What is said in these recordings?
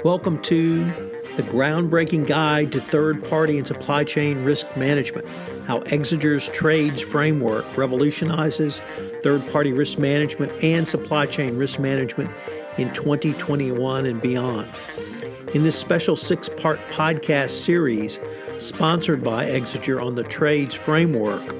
Welcome to the groundbreaking guide to third-party and supply chain risk management, how Exiger's trades framework revolutionizes third-party risk management and supply chain risk management in 2021 and beyond. In this special 6-part podcast series, sponsored by Exiger on the trades framework,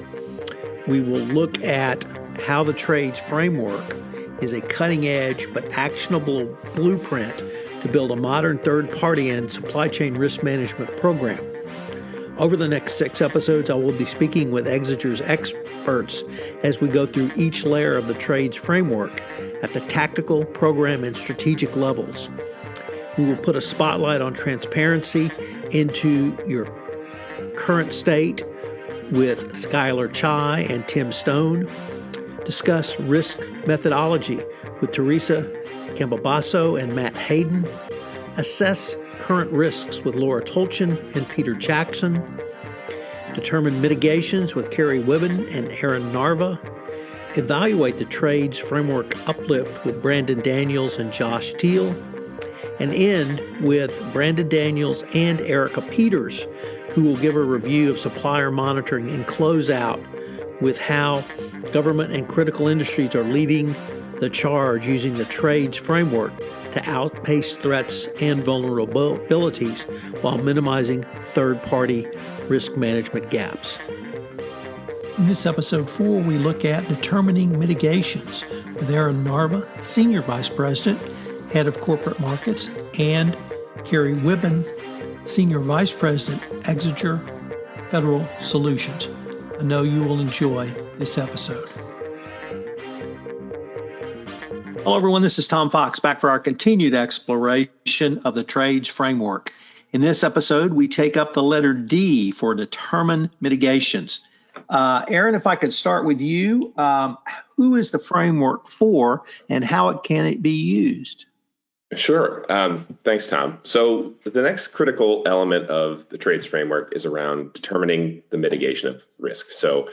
we will look at how the trades framework is a cutting-edge but actionable blueprint to build a modern third-party and supply chain risk management program. Over the next 6 episodes, I will be speaking with Exiger's experts as we go through each layer of the trades framework at the tactical, program, and strategic levels. We will put a spotlight on transparency into your current state with Skylar Chai and Tim Stone, discuss risk methodology with Teresa Campobasso and Matt Hayden, assess current risks with Laura Tolchin and Peter Jackson, determine mitigations with Carrie Wibben and Aaron Narva, evaluate the trades framework uplift with Brandon Daniels and Josh Teal, and end with Brandon Daniels and Erica Peters, who will give a review of supplier monitoring and close out with how government and critical industries are leading the charge using the trades framework to outpace threats and vulnerabilities while minimizing third-party risk management gaps. In this episode 4, we look at determining mitigations with Aaron Narva, Senior Vice President, Head of Corporate Markets, and Carrie Wibben, Senior Vice President, Exiger Federal Solutions. I know you will enjoy this episode. Hello, everyone. This is Tom Fox, back for our continued exploration of the trades framework. In this episode, we take up the letter D for determine mitigations. Aaron, if I could start with you, who is the framework for and how can it be used? Sure. Thanks, Tom. So the next critical element of the trades framework is around determining the mitigation of risk. So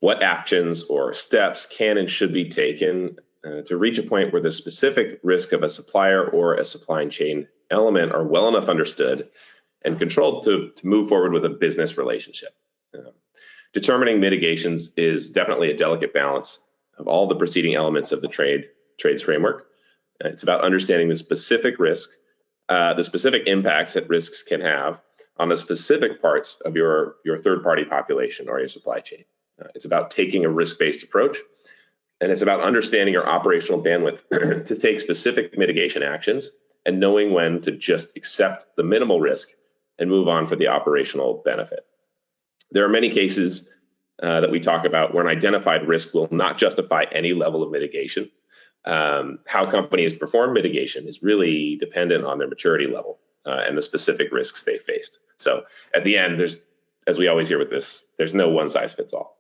what actions or steps can and should be taken to reach a point where the specific risk of a supplier or a supply chain element are well enough understood and controlled to move forward with a business relationship. Determining mitigations is definitely a delicate balance of all the preceding elements of the trades framework. It's about understanding the specific risk, the specific impacts that risks can have on the specific parts of your third-party population or your supply chain. It's about taking a risk-based approach, and it's about understanding your operational bandwidth to take specific mitigation actions and knowing when to just accept the minimal risk and move on for the operational benefit. There are many cases that we talk about where an identified risk will not justify any level of mitigation. How companies perform mitigation is really dependent on their maturity level and the specific risks they faced. So at the end, as we always hear with this, there's no one size fits all.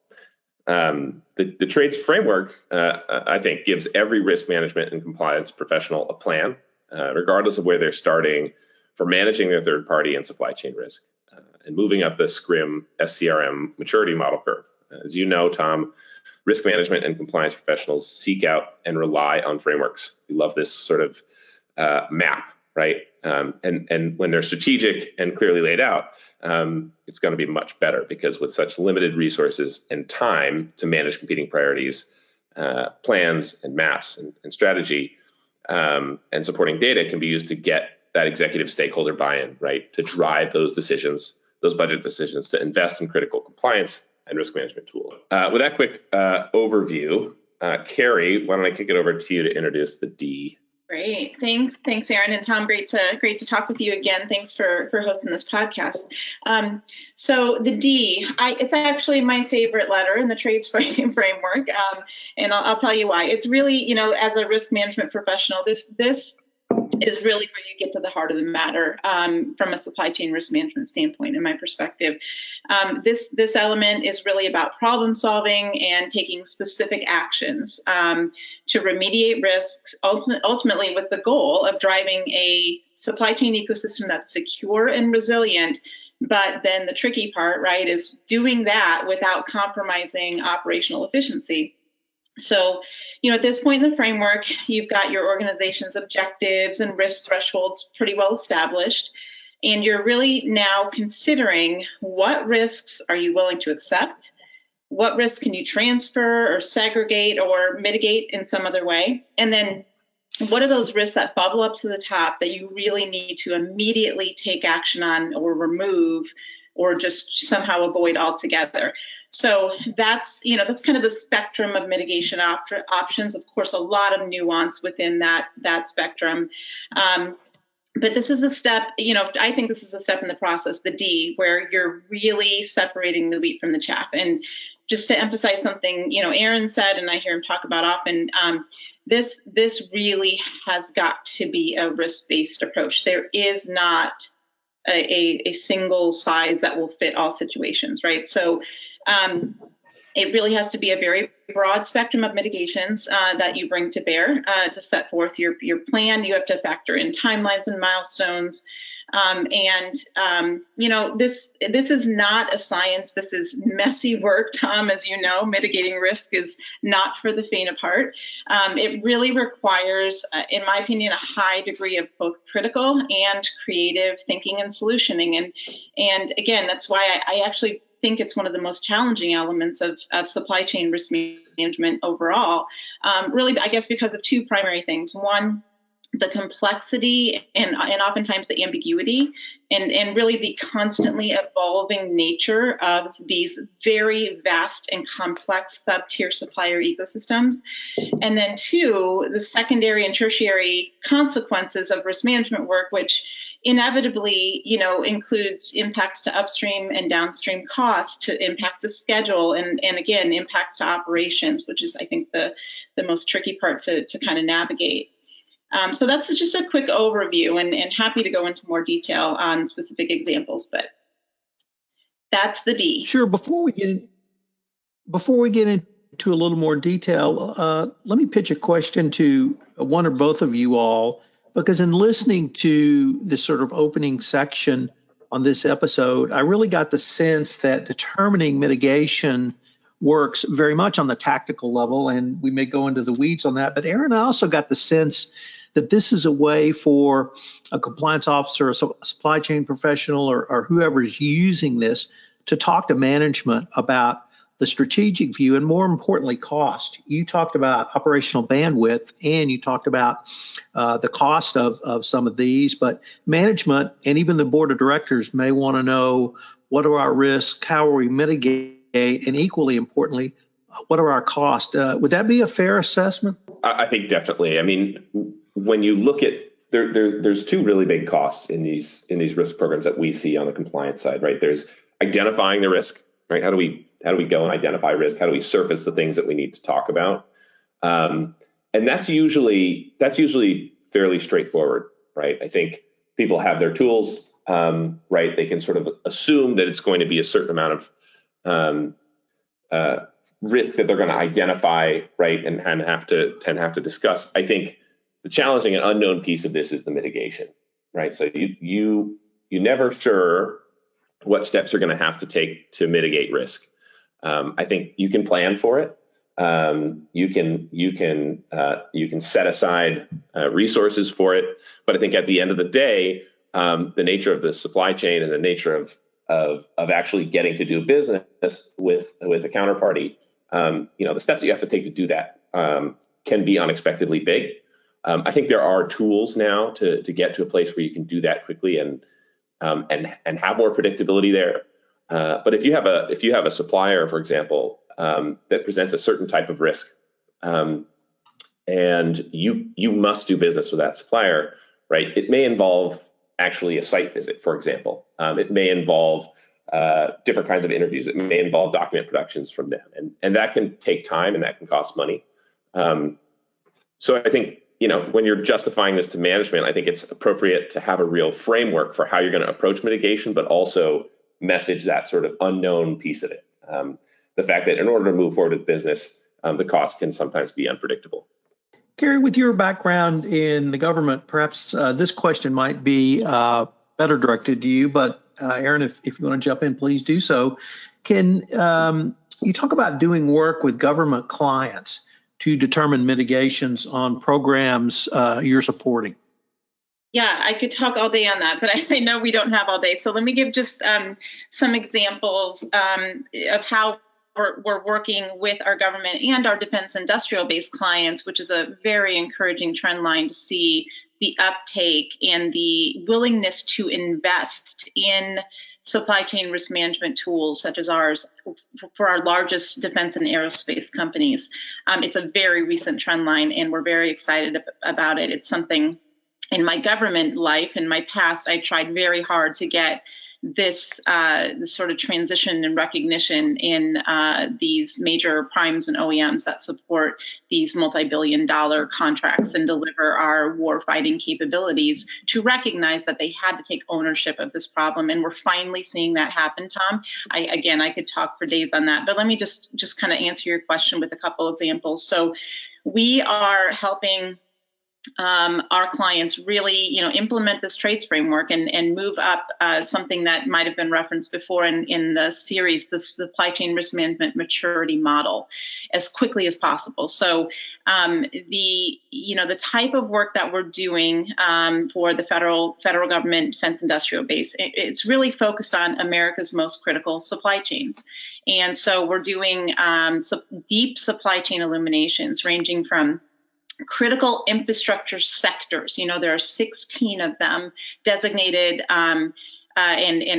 The trades framework, I think, gives every risk management and compliance professional a plan, regardless of where they're starting for managing their third party and supply chain risk and moving up the SCRM maturity model curve. As you know, Tom, risk management and compliance professionals seek out and rely on frameworks. We love this sort of map, right? And when they're strategic and clearly laid out, it's going to be much better because with such limited resources and time to manage competing priorities, plans and maps and strategy and supporting data can be used to get that executive stakeholder buy-in, right? To drive those decisions, those budget decisions, to invest in critical compliance and risk management tools. With that quick overview, Carrie, why don't I kick it over to you to introduce the D? Great. Thanks, Aaron and Tom. Great to talk with you again. Thanks for hosting this podcast. So the D, it's actually my favorite letter in the trades framework, and I'll tell you why. It's really, as a risk management professional, this is really where you get to the heart of the matter from a supply chain risk management standpoint, in my perspective. This element is really about problem solving and taking specific actions to remediate risks, ultimately with the goal of driving a supply chain ecosystem that's secure and resilient. But then the tricky part, right, is doing that without compromising operational efficiency. So, at this point in the framework, you've got your organization's objectives and risk thresholds pretty well established. And you're really now considering what risks are you willing to accept? What risks can you transfer or segregate or mitigate in some other way? And then what are those risks that bubble up to the top that you really need to immediately take action on or remove or just somehow avoid altogether? So that's kind of the spectrum of mitigation options. Of course, a lot of nuance within that spectrum. But this is a step, I think this is a step in the process, the D, where you're really separating the wheat from the chaff. And just to emphasize something, Aaron said, and I hear him talk about often, this really has got to be a risk-based approach. There is not a single size that will fit all situations, right? So it really has to be a very broad spectrum of mitigations that you bring to bear to set forth your plan. You have to factor in timelines and milestones. This is not a science. This is messy work, Tom, as you know. Mitigating risk is not for the faint of heart. It really requires, in my opinion, a high degree of both critical and creative thinking and solutioning. And again, that's why I actually think it's one of the most challenging elements of supply chain risk management overall. Really, I guess because of two primary things. One, the complexity and oftentimes the ambiguity and really the constantly evolving nature of these very vast and complex sub-tier supplier ecosystems. And then two, the secondary and tertiary consequences of risk management work, which inevitably, includes impacts to upstream and downstream costs, to impacts to schedule, and again, impacts to operations, which is, I think, the most tricky part to kind of navigate. So that's just a quick overview, and happy to go into more detail on specific examples, but that's the D. Sure. Before we get into a little more detail, let me pitch a question to one or both of you all, because in listening to this sort of opening section on this episode, I really got the sense that determining mitigation works very much on the tactical level, and we may go into the weeds on that. But Aaron, I also got the sense that this is a way for a compliance officer, a supply chain professional, or whoever is using this to talk to management about the strategic view and, more importantly, cost. You talked about operational bandwidth, and you talked about the cost of some of these, but management and even the board of directors may want to know, what are our risks, how are we mitigate, and equally importantly, what are our costs? Would that be a fair assessment? I think definitely. I mean, when you look at there's two really big costs in these risk programs that we see on the compliance side, right? There's identifying the risk, right? How do we go and identify risk? How do we surface the things that we need to talk about? And that's usually fairly straightforward, right? I think people have their tools, right? They can sort of assume that it's going to be a certain amount of risk that they're going to identify, right, and have to discuss. I think the challenging and unknown piece of this is the mitigation, right? So you never sure what steps you're going to have to take to mitigate risk. I think you can plan for it. You can set aside resources for it. But I think at the end of the day, the nature of the supply chain and the nature of actually getting to do business with a counterparty, the steps that you have to take to do that can be unexpectedly big. I think there are tools now to get to a place where you can do that quickly and have more predictability there. But if you have a supplier, for example, that presents a certain type of risk, and you must do business with that supplier, right? It may involve actually a site visit, for example. It may involve different kinds of interviews. It may involve document productions from them, and that can take time and that can cost money. So I think, when you're justifying this to management, I think it's appropriate to have a real framework for how you're going to approach mitigation, but also message that sort of unknown piece of it. The fact that in order to move forward with business, the cost can sometimes be unpredictable. Carrie, with your background in the government, perhaps this question might be better directed to you, but Aaron, if you want to jump in, please do so. Can you talk about doing work with government clients to determine mitigations on programs you're supporting? Yeah, I could talk all day on that, but I know we don't have all day. So let me give just some examples of how we're working with our government and our defense industrial-based clients, which is a very encouraging trend line to see the uptake and the willingness to invest in supply chain risk management tools such as ours for our largest defense and aerospace companies. It's a very recent trend line, and we're very excited about it. It's something in my government life, in my past, I tried very hard to get this sort of transition and recognition in these major primes and OEMs that support these multi-billion-dollar contracts and deliver our war-fighting capabilities, to recognize that they had to take ownership of this problem. And we're finally seeing that happen, Tom. I could talk for days on that, but let me just kind of answer your question with a couple examples. So we are helping our clients really, implement this trades framework and move up something that might have been referenced before in the series, the supply chain risk management maturity model, as quickly as possible. So the type of work that we're doing for the federal government defense industrial base, it's really focused on America's most critical supply chains. And so we're doing deep supply chain illuminations ranging from critical infrastructure sectors. There are 16 of them designated and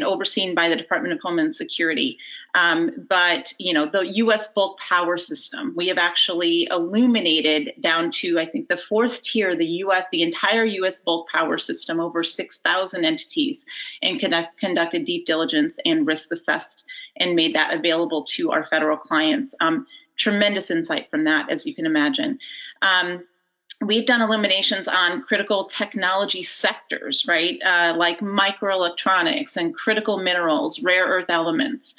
overseen by the Department of Homeland Security. But the U.S. bulk power system, we have actually illuminated down to, I think, the fourth tier, the entire U.S. bulk power system, over 6,000 entities, and conducted deep diligence and risk assessed and made that available to our federal clients. Tremendous insight from that, as you can imagine. We've done illuminations on critical technology sectors, right? Like microelectronics and critical minerals, rare earth elements.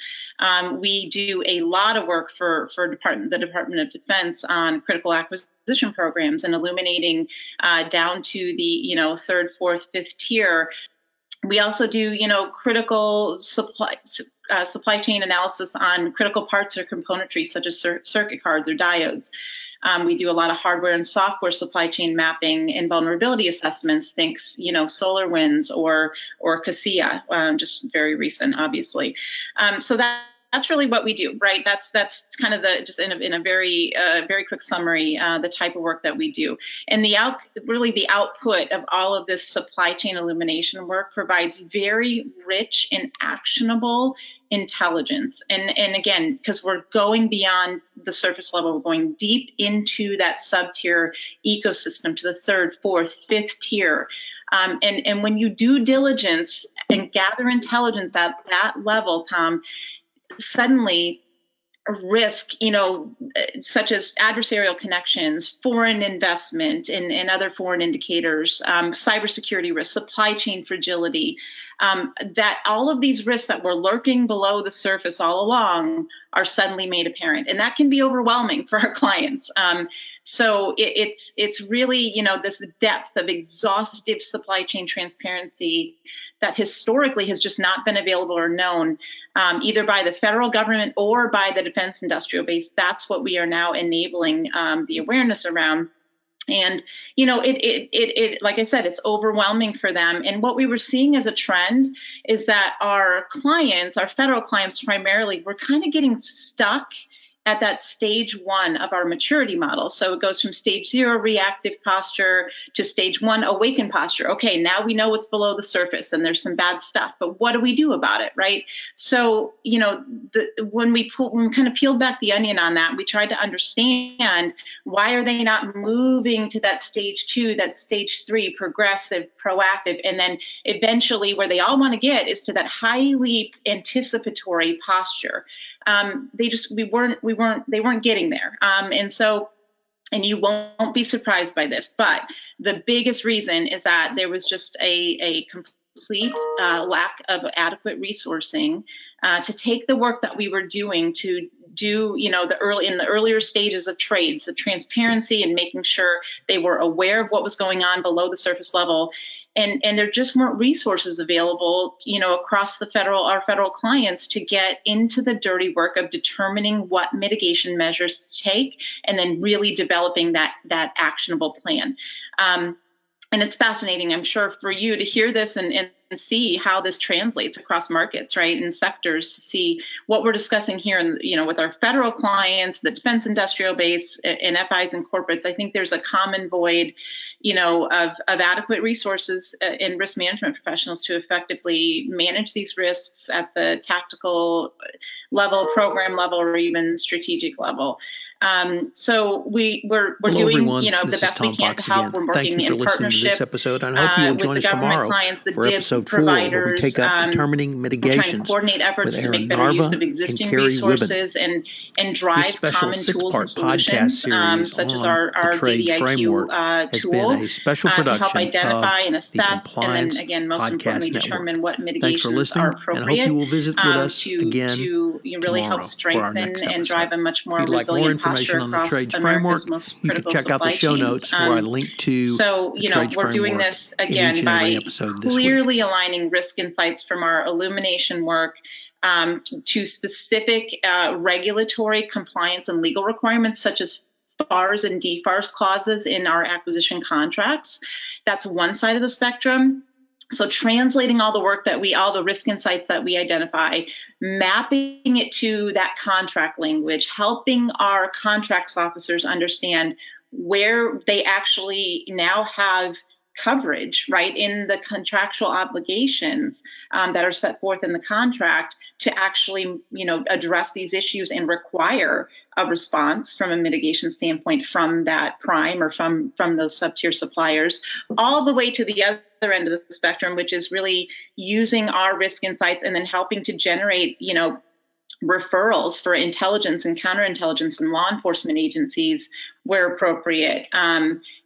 We do a lot of work for the Department of Defense on critical acquisition programs and illuminating down to the third, fourth, fifth tier. We also do critical supply chain analysis on critical parts or componentry such as circuit cards or diodes. We do a lot of hardware and software supply chain mapping and vulnerability assessments. Thanks, SolarWinds or CASIA, just very recent, obviously. So that's really what we do, right? That's kind of just in a very very quick summary, the type of work that we do. And the output of all of this supply chain illumination work provides very rich and actionable intelligence. And again, because we're going beyond the surface level, we're going deep into that sub-tier ecosystem to the third, fourth, fifth tier. And when you do diligence and gather intelligence at that level, Tom, suddenly risk, such as adversarial connections, foreign investment and other foreign indicators, cybersecurity risk, supply chain fragility, that all of these risks that were lurking below the surface all along are suddenly made apparent. And that can be overwhelming for our clients. So it's really, this depth of exhaustive supply chain transparency that historically has just not been available or known, either by the federal government or by the defense industrial base. That's what we are now enabling the awareness around. And, it like I said, it's overwhelming for them. And what we were seeing as a trend is that our clients, our federal clients primarily, were kind of getting stuck at that stage one of our maturity model. So it goes from stage 0, reactive posture, to stage 1, awakened posture. Okay, now we know what's below the surface and there's some bad stuff, but what do we do about it, right? So, when we kind of peeled back the onion on that, we tried to understand, why are they not moving to that stage 2, that stage 3, progressive, proactive, and then eventually where they all want to get is to that highly anticipatory posture. They weren't getting there. And you won't be surprised by this, but the biggest reason is that there was just a complete lack of adequate resourcing to take the work that we were doing to do, in the earlier stages of trades, the transparency and making sure they were aware of what was going on below the surface level. And there just weren't resources available, across our federal clients to get into the dirty work of determining what mitigation measures to take and then really developing that actionable plan. And it's fascinating, I'm sure, for you to hear this and see how this translates across markets, right, and sectors, to see what we're discussing here, with our federal clients, the defense industrial base, and FIs and corporates. I think there's a common void, of adequate resources in risk management professionals to effectively manage these risks at the tactical level, program level, or even strategic level. So we're Hello, doing, everyone. the This is best we Tom can Fox to help. again. We're Thank working you for in listening to this partnership episode. I hope you will join with us the government tomorrow clients, the for DIB episode 4, where we providers. take up determining We're trying to mitigations coordinate efforts with to Aaron make better use Narva of and existing Carrie resources Wibben. and This drive special common tools and 6-part podcast solutions, series such as on our the trades DDIQ framework has tool been a special to help production identify of and the assess, and Compliance then again, most Podcast importantly, Network. determine what Thanks for mitigations listening, are and I hope appropriate you will visit with us again to really help tomorrow for our strengthen next and episode. drive a much more If you'd like more resilient posture information on the across trades America's framework, most you can critical check out the supply show chains. notes where I link to So, the trades we're doing framework this in each again and every by episode this week. clearly aligning risk insights from our illumination work to specific regulatory compliance and legal requirements, such as FARs and DFARS clauses in our acquisition contracts. That's one side of the spectrum. So translating all the risk insights that we identify, mapping it to that contract language, helping our contracts officers understand where they actually now have coverage, right, in the contractual obligations that are set forth in the contract to actually, address these issues and require a response from a mitigation standpoint from that prime or from those sub-tier suppliers, all the way to the other end of the spectrum, which is really using our risk insights and then helping to generate, referrals for intelligence and counterintelligence and law enforcement agencies where appropriate,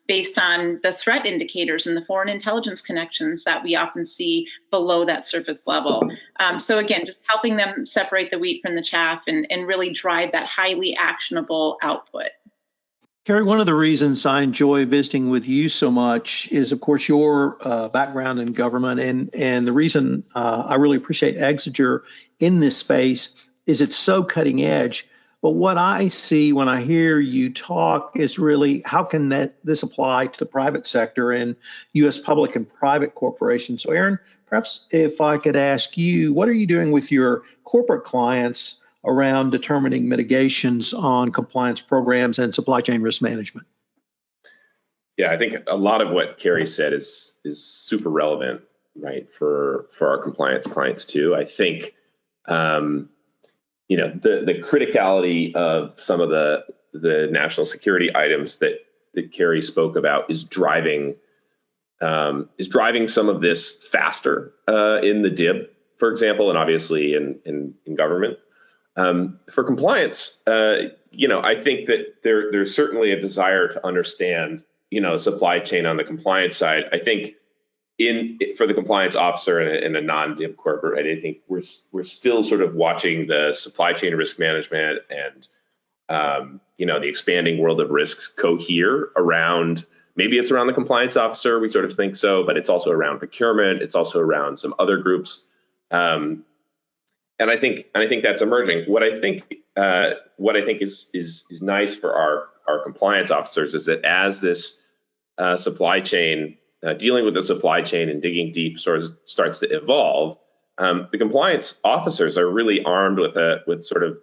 based on the threat indicators and the foreign intelligence connections that we often see below that surface level. So again, just helping them separate the wheat from the chaff and really drive that highly actionable output. Carrie, one of the reasons I enjoy visiting with you so much is, of course, your background in government. And the reason I really appreciate Exiger in this space is it's so cutting edge. But what I see when I hear you talk is really how can this apply to the private sector and U.S. public and private corporations. So, Aaron, perhaps if I could ask you, what are you doing with your corporate clients around determining mitigations on compliance programs and supply chain risk management? Yeah, I think a lot of what Carrie said is super relevant, right, for our compliance clients too. I think, the criticality of some of the national security items that Carrie spoke about is driving some of this faster in the DIB, for example, and obviously in government. For compliance, I think that there's certainly a desire to understand, supply chain on the compliance side. I think for the compliance officer in a non-DIB corporate, I think we're still sort of watching the supply chain risk management and the expanding world of risks cohere around. Maybe it's around the compliance officer. We sort of think so, but it's also around procurement. It's also around some other groups. And I think that's emerging. What I think is nice for our compliance officers is that as this supply chain, dealing with the supply chain and digging deep sort of starts to evolve, the compliance officers are really armed with sort of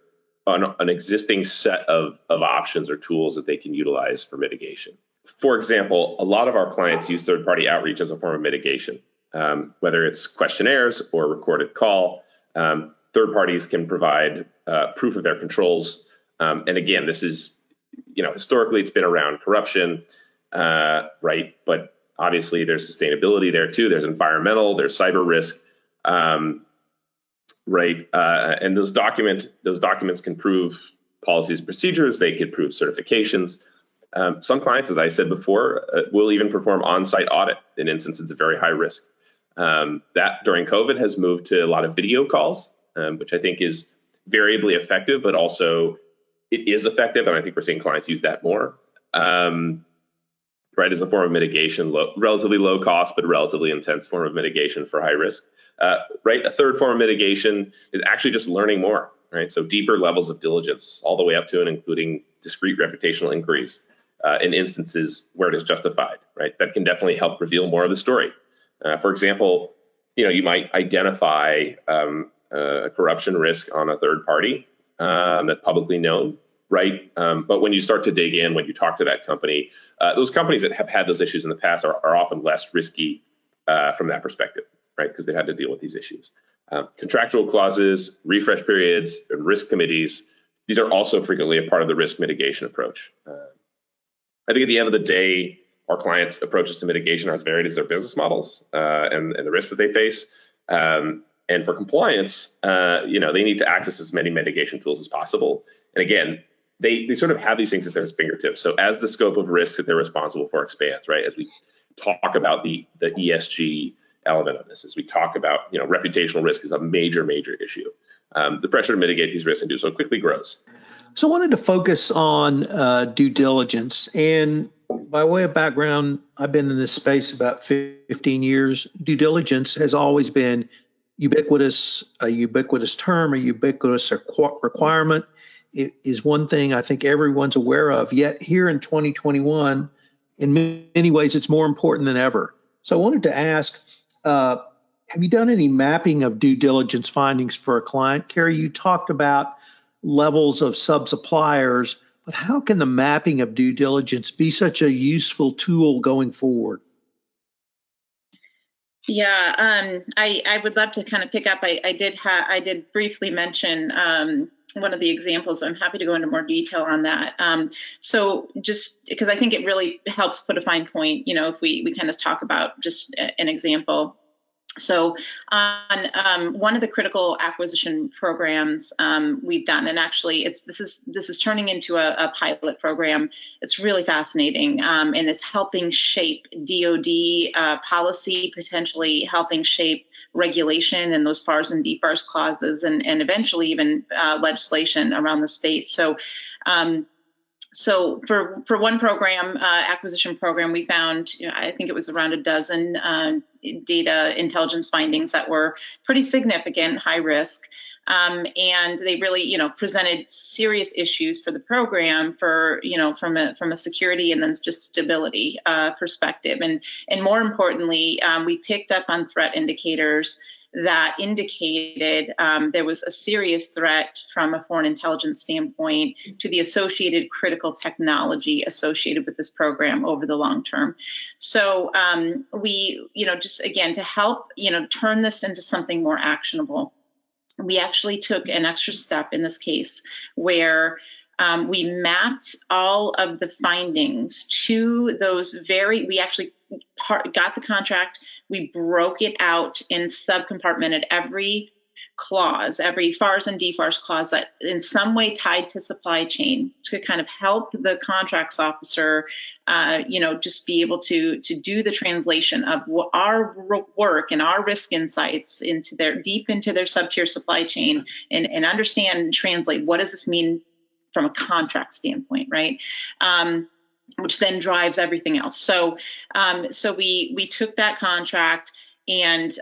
an existing set of options or tools that they can utilize for mitigation. For example, a lot of our clients use third-party outreach as a form of mitigation, whether it's questionnaires or recorded call. Third parties can provide proof of their controls. And again, this is, historically it's been around corruption, right? But obviously there's sustainability there too. There's environmental, there's cyber risk, right? And those documents can prove policies and procedures. They could prove certifications. Some clients, as I said before, will even perform on-site audit in instances of very high risk. That during COVID has moved to a lot of video calls, which I think is variably effective, but also it is effective, and I think we're seeing clients use that more. Right, as a form of mitigation, relatively low cost, but relatively intense form of mitigation for high risk. Right, a third form of mitigation is actually just learning more. Right, so deeper levels of diligence, all the way up to and including discrete reputational inquiries in instances where it is justified. Right, that can definitely help reveal more of the story. For example, you might identify a corruption risk on a third party that's publicly known. Right, but when you start to dig in, when you talk to that company, those companies that have had those issues in the past are often less risky from that perspective, right? Because they've had to deal with these issues. Contractual clauses, refresh periods, and risk committees, these are also frequently a part of the risk mitigation approach. I think at the end of the day, our clients' approaches to mitigation are as varied as their business models and the risks that they face. And for compliance, they need to access as many mitigation tools as possible. And again, they sort of have these things at their fingertips. So as the scope of risk that they're responsible for expands, right, as we talk about the ESG element of this, as we talk about, reputational risk is a major issue. The pressure to mitigate these risks and do so quickly grows. So I wanted to focus on due diligence. And by way of background, I've been in this space about 15 years. Due diligence has always been a ubiquitous term, a ubiquitous requirement. It is one thing I think everyone's aware of. Yet here in 2021, in many ways, it's more important than ever. So I wanted to ask, have you done any mapping of due diligence findings for a client? Carrie, you talked about levels of sub-suppliers, but how can the mapping of due diligence be such a useful tool going forward? Yeah, I would love to kind of pick up. I did briefly mention one of the examples. I'm happy to go into more detail on that. So just because I think it really helps put a fine point, if we kind of talk about just an example. So on one of the critical acquisition programs we've done, and actually this is turning into a pilot program. It's really fascinating, and it's helping shape DoD policy, potentially helping shape regulation and those FARs and DFARS clauses, and eventually even legislation around the space. So for one program, acquisition program, we found, I think it was around a dozen data intelligence findings that were pretty significant, high risk. And they really, presented serious issues for the program from a security and then just stability perspective. And more importantly, we picked up on threat indicators that indicated there was a serious threat from a foreign intelligence standpoint to the associated critical technology associated with this program over the long term. So we, just again, to help, turn this into something more actionable, we actually took an extra step in this case where we mapped all of the findings to those we actually got the contract, we broke it out and subcompartmented every clause, every FARs and DFARS clause that in some way tied to supply chain to kind of help the contracts officer, just be able to do the translation of our work and our risk insights deep into their sub-tier supply chain and understand and translate what does this mean from a contract standpoint, right? Which then drives everything else. So we took that contract and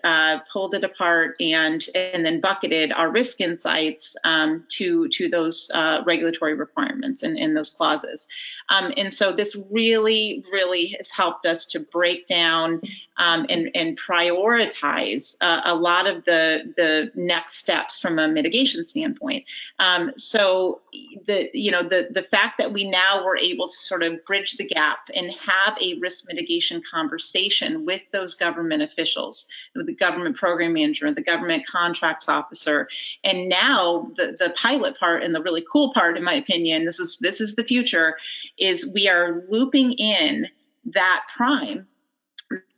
pulled it apart and then bucketed our risk insights to those regulatory requirements and those clauses. And so this really has helped us to break down and prioritize a lot of the next steps from a mitigation standpoint. So the fact that we now were able to sort of bridge the gap and have a risk mitigation conversation with those government officials, with the government program manager, the government contracts officer, and now the pilot part and the really cool part, in my opinion, this is the future, is we are looping in that prime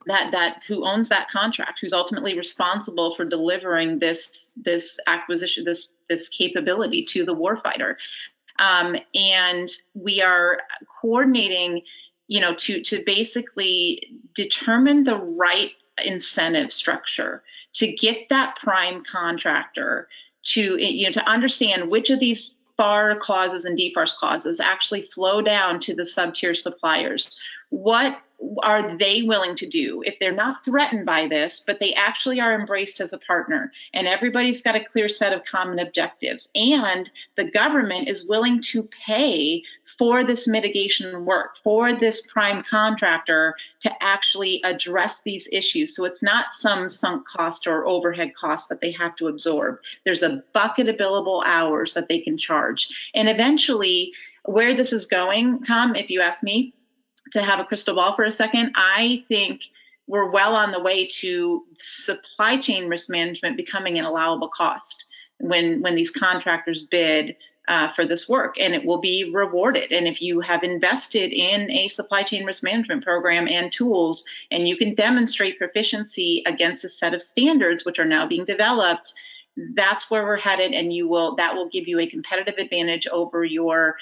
that who owns that contract, who's ultimately responsible for delivering this acquisition, this capability to the warfighter, and we are coordinating, to basically determine the right incentive structure to get that prime contractor to understand which of these FAR clauses and DFARS clauses actually flow down to the sub-tier suppliers. What are they willing to do if they're not threatened by this, but they actually are embraced as a partner, and everybody's got a clear set of common objectives, and the government is willing to pay for this mitigation work, for this prime contractor to actually address these issues. So it's not some sunk cost or overhead cost that they have to absorb. There's a bucket of billable hours that they can charge. And eventually, where this is going, Tom, if you ask me to have a crystal ball for a second, I think we're well on the way to supply chain risk management becoming an allowable cost when these contractors bid for this work, and it will be rewarded. And if you have invested in a supply chain risk management program and tools, and you can demonstrate proficiency against a set of standards which are now being developed, that's where we're headed, and that will give you a competitive advantage over your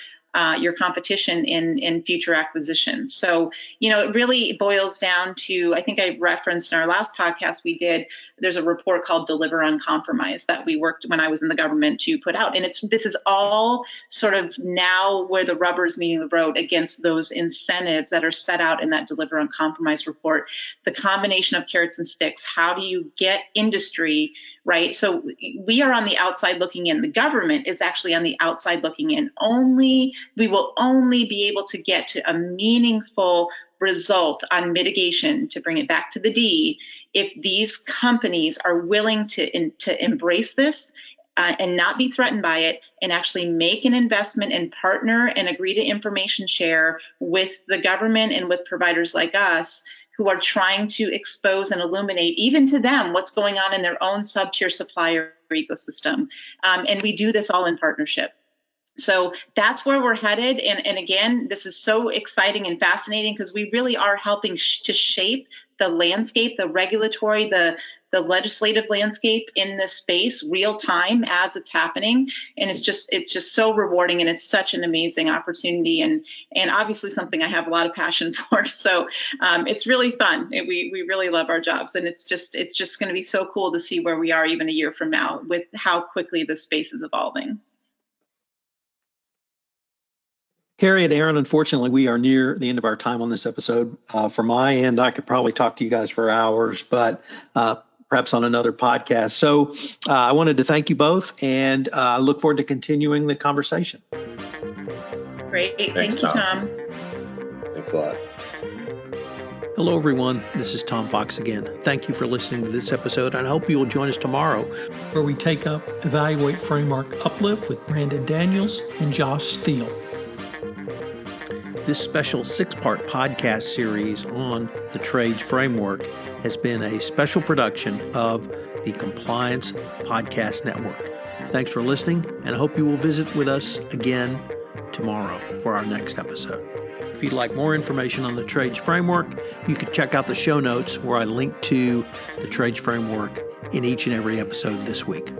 competition in future acquisitions. So, it really boils down to, I think I referenced in our last podcast we did, there's a report called Deliver Uncompromised that we worked when I was in the government to put out. And this is all sort of now where the rubber is meeting the road against those incentives that are set out in that Deliver Uncompromised report. The combination of carrots and sticks, how do you get industry, right? So we are on the outside looking in. The government is actually on the outside looking in. We will only be able to get to a meaningful result on mitigation, to bring it back to the D, if these companies are willing to embrace this and not be threatened by it, and actually make an investment and partner and agree to information share with the government and with providers like us who are trying to expose and illuminate, even to them, what's going on in their own sub-tier supplier ecosystem. And we do this all in partnership. So that's where we're headed. And again, this is so exciting and fascinating because we really are helping to shape the landscape, the regulatory, the legislative landscape in this space real time as it's happening. And it's just so rewarding, and it's such an amazing opportunity, and obviously something I have a lot of passion for. So it's really fun. We really love our jobs, and it's just going to be so cool to see where we are even a year from now with how quickly this space is evolving. Carrie and Aaron, unfortunately, we are near the end of our time on this episode. From my end, I could probably talk to you guys for hours, but perhaps on another podcast. So I wanted to thank you both, and I look forward to continuing the conversation. Great. Thank you, Tom. Thanks a lot. Hello, everyone. This is Tom Fox again. Thank you for listening to this episode, and I hope you will join us tomorrow, where we take up Evaluate Framework Uplift with Brandon Daniels and Josh Steele. This special 6-part podcast series on the trades framework has been a special production of the Compliance Podcast Network. Thanks for listening, and I hope you will visit with us again tomorrow for our next episode. If you'd like more information on the trades framework, you can check out the show notes where I link to the trades framework in each and every episode this week.